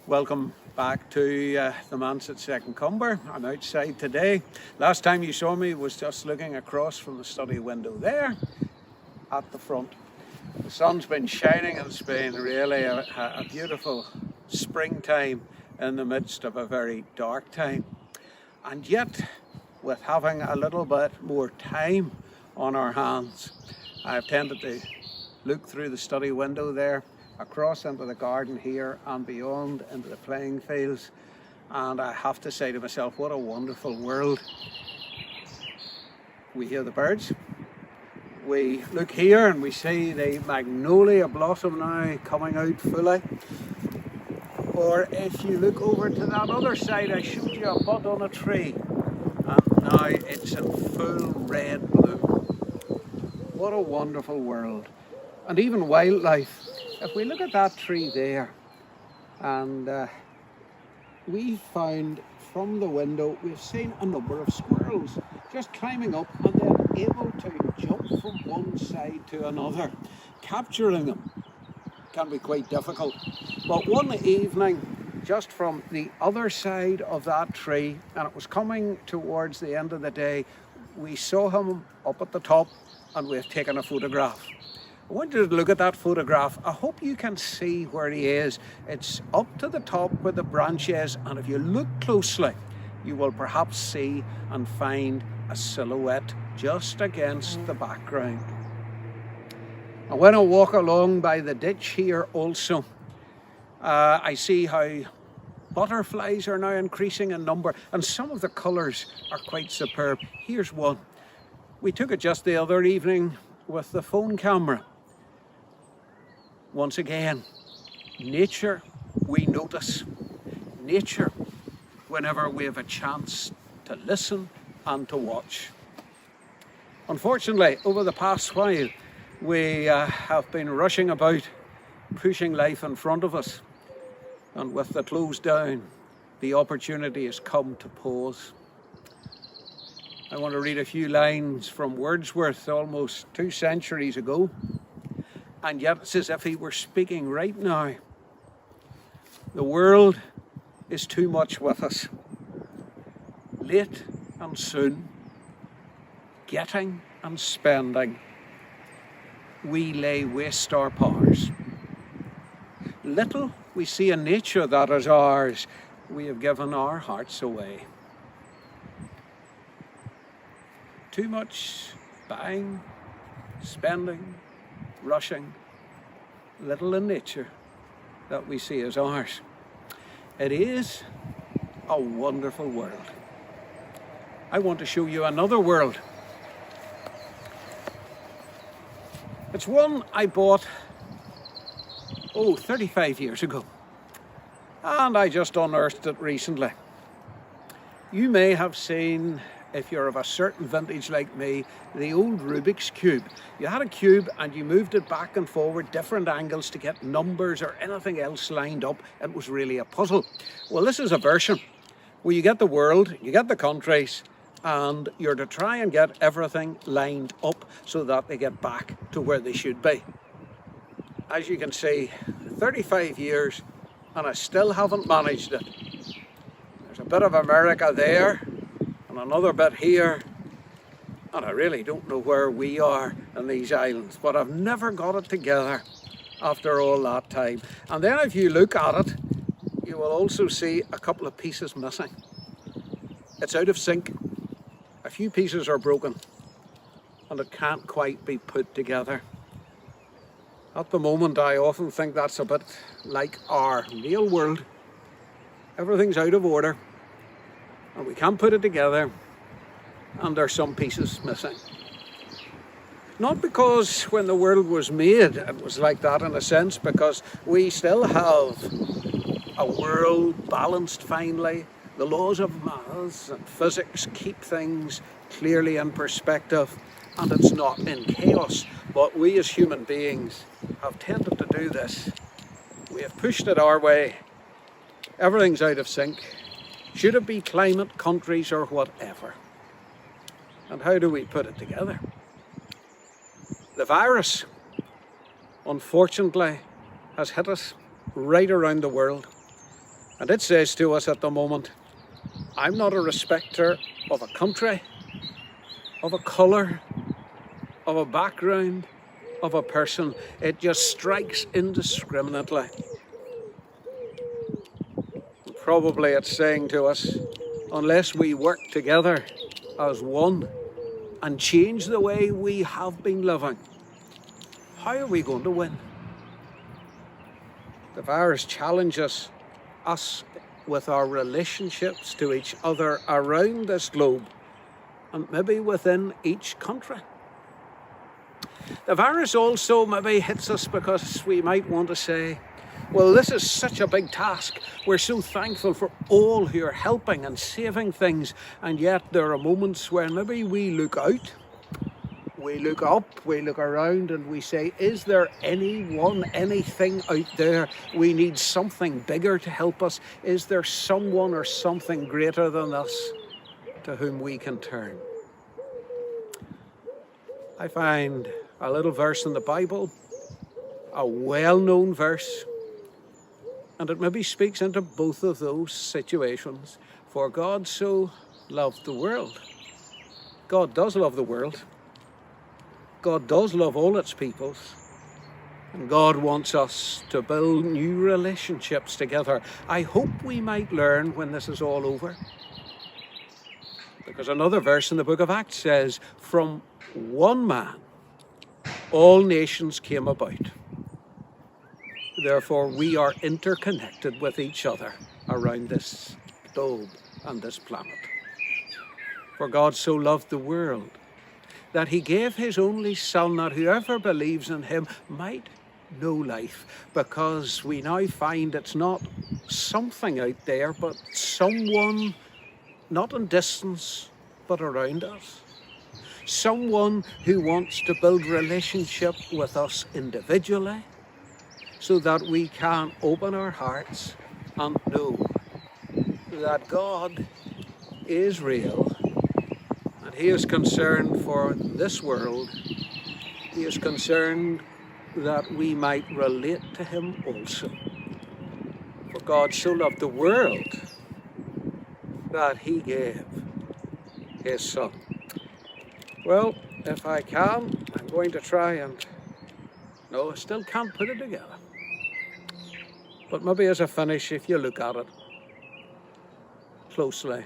Welcome back to the manse at Presbyterian Comber. I'm outside today. Last time you saw me was just looking across from the study window there at the front. The sun's been shining and it's been really a beautiful springtime in the midst of a very dark time. And yet, with having a little bit more time on our hands, I've tended to look through the study window there, across into the garden here and beyond into the playing fields, and I have to say to myself, what a wonderful world. We hear the birds, we look here and we see the magnolia blossom now coming out fully, or if you look over to that other side, I showed you a bud on a tree and now it's in full red bloom. What a wonderful world. And even wildlife. If we look at that tree there, and we found from the window, we've seen a number of squirrels just climbing up and then able to jump from one side to another. Capturing them can be quite difficult. But one evening, just from the other side of that tree, and it was coming towards the end of the day, we saw him up at the top and we've taken a photograph. I want you to look at that photograph. I hope you can see where he is. It's up to the top where the branch is, and if you look closely, you will perhaps see and find a silhouette just against the background. And when I walk along by the ditch here also, I see how butterflies are now increasing in number, and some of the colours are quite superb. Here's one. We took it just the other evening with the phone camera. Once again, nature we notice. Nature whenever we have a chance to listen and to watch. Unfortunately, over the past while, we have been rushing about, pushing life in front of us. And with the close down, the opportunity has come to pause. I want to read a few lines from Wordsworth almost 2 centuries ago. And yet it's as if he were speaking right now. The world is too much with us. Late and soon, getting and spending, we lay waste our powers. Little we see in nature that is ours, we have given our hearts away. Too much buying, spending, rushing, little in nature that we see as ours. It is a wonderful world. I want to show you another world. It's one I bought 35 years ago, and I just unearthed it recently. You may have seen, if you're of a certain vintage like me, the old Rubik's Cube. You had a cube and you moved it back and forward, different angles to get numbers or anything else lined up. It was really a puzzle. Well, this is a version where you get the world, you get the countries, and you're to try and get everything lined up so that they get back to where they should be. As you can see, 35 years and I still haven't managed it. There's a bit of America there, and another bit here, and I really don't know where we are in these islands, but I've never got it together after all that time. And then if you look at it, you will also see a couple of pieces missing. It's out of sync. A few pieces are broken and it can't quite be put together. At the moment, I often think that's a bit like our real world. Everything's out of order and we can't put it together, and there's some pieces missing. Not because when the world was made it was like that in a sense, because we still have a world balanced finely. The laws of maths and physics keep things clearly in perspective, and it's not in chaos. But we as human beings have tended to do this. We have pushed it our way. Everything's out of sync. Should it be climate, countries, or whatever? And how do we put it together? The virus, unfortunately, has hit us right around the world. And it says to us at the moment, I'm not a respecter of a country, of a colour, of a background, of a person. It just strikes indiscriminately. Probably it's saying to us, unless we work together as one and change the way we have been living, how are we going to win? The virus challenges us with our relationships to each other around this globe and maybe within each country. The virus also maybe hits us because we might want to say, well, this is such a big task. We're so thankful for all who are helping and saving things, and yet there are moments where maybe we look out, we look up, we look around and we say, is there anyone, anything out there? We need something bigger to help us. Is there someone or something greater than us to whom we can turn? I find a little verse in the Bible, a well-known verse, and it maybe speaks into both of those situations. For God so loved the world. God does love the world. God does love all its peoples. And God wants us to build new relationships together. I hope we might learn when this is all over. Because another verse in the book of Acts says, from one man, all nations came about. Therefore, we are interconnected with each other around this globe and this planet. For God so loved the world that he gave his only Son, that whoever believes in him might know life. Because we now find it's not something out there, but someone not in distance, but around us. Someone who wants to build relationship with us individually, so that we can open our hearts and know that God is real and he is concerned for this world. He is concerned that we might relate to him also. For God so loved the world that he gave his Son. Well, if I can, I'm going to try and... No, I still can't put it together. But maybe as a finish, if you look at it closely,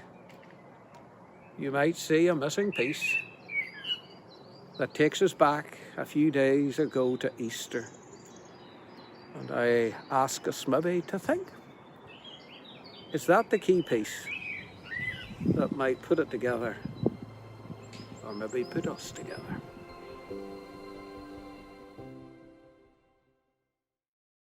you might see a missing piece that takes us back a few days ago to Easter. And I ask us maybe to think, is that the key piece that might put it together, or maybe put us together?